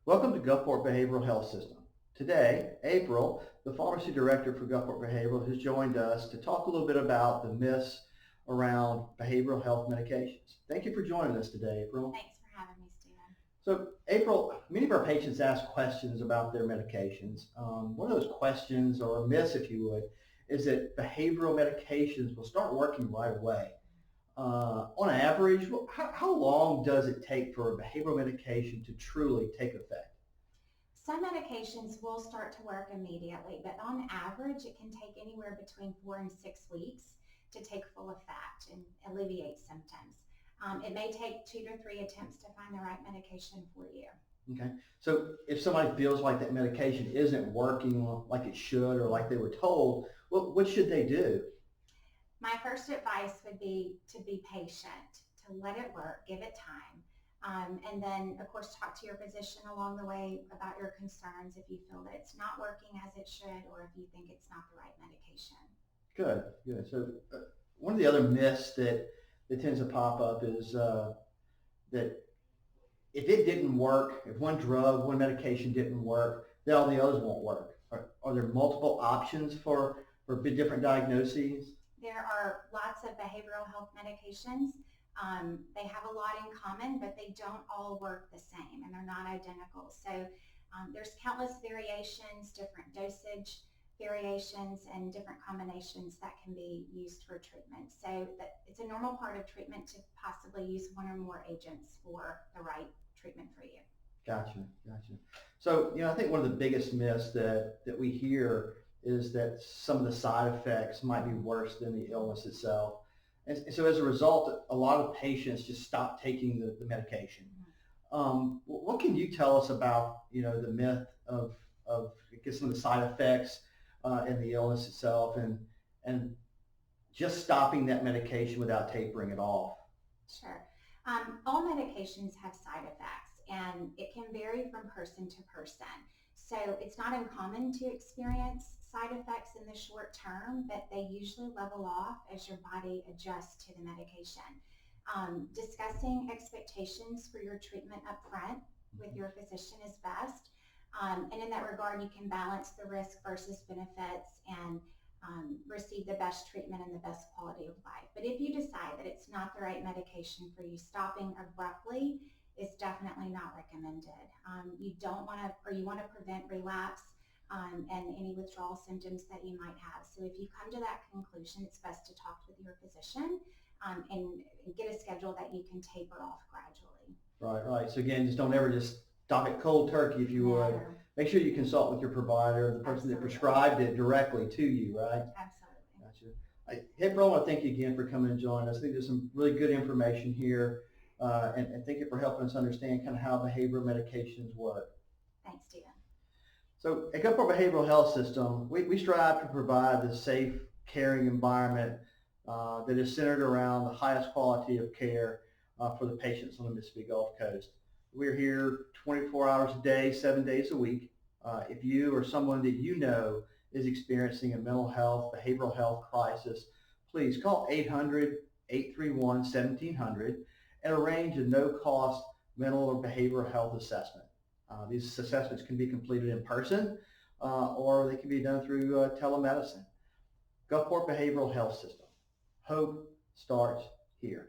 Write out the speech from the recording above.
Welcome to Gulfport Behavioral Health System. Today, April, the pharmacy director for Gulfport Behavioral, has joined us to talk a little bit about the myths around behavioral health medications. Thank you for joining us today, April. Thanks for having me, Stephen. So, April, many of our patients ask questions about their medications. One of those questions, or myths, if you would, is that behavioral medications will start working right away. On average, how long does it take for a behavioral medication to truly take effect? Some medications will start to work immediately, but on average, it can take anywhere between 4 and 6 weeks to take full effect and alleviate symptoms. It may take 2 to 3 attempts to find the right medication for you. Okay. So if somebody feels like that medication isn't working like it should or like they were told, what should they do? My first advice would be to be patient, to let it work, give it time. And then, of course, talk to your physician along the way about your concerns if you feel that it's not working as it should or if you think it's not the right medication. Good, good. So one of the other myths that tends to pop up is that if it didn't work, if one drug, one medication didn't work, then all the others won't work. Are there multiple options for different diagnoses? There are lots of behavioral health medications. They have a lot in common, but they don't all work the same and they're not identical. So there's countless variations, different dosage variations, and different combinations that can be used for treatment. So that it's a normal part of treatment to possibly use one or more agents for the right treatment for you. Gotcha, gotcha. So, I think one of the biggest myths that we hear is that some of the side effects might be worse than the illness itself. And so as a result, a lot of patients just stop taking the medication. What can you tell us about, the myth of I guess, some of the side effects and the illness itself and just stopping that medication without tapering it off? Sure. All medications have side effects and it can vary from person to person. So it's not uncommon to experience side effects in the short term, but they usually level off as your body adjusts to the medication. Discussing expectations for your treatment up front with your physician is best. And in that regard, you can balance the risk versus benefits and receive the best treatment and the best quality of life. But if you decide that it's not the right medication for you, stopping abruptly is definitely not recommended. You don't want to, or you want to prevent relapse and any withdrawal symptoms that you might have. So if you come to that conclusion, it's best to talk with your physician and get a schedule that you can taper off gradually. Right, right. So again, just don't ever just stop it cold turkey, if you would. No, Make sure you consult with your provider, the person that absolutely. prescribed it directly to you, right? Absolutely. Gotcha. April, I want to thank you again for coming and joining us. I think there's some really good information here, and thank you for helping us understand kind of how behavioral medications work. Thanks, Stephen. So at Gulfport Behavioral Health System, we strive to provide this safe, caring environment that is centered around the highest quality of care for the patients on the Mississippi Gulf Coast. We're here 24 hours a day, 7 days a week. If you or someone that you know is experiencing a mental health, behavioral health crisis, please call 800-831-1700 and arrange a no-cost mental or behavioral health assessment. These assessments can be completed in person or they can be done through telemedicine. Gulfport Behavioral Health System. Hope starts here.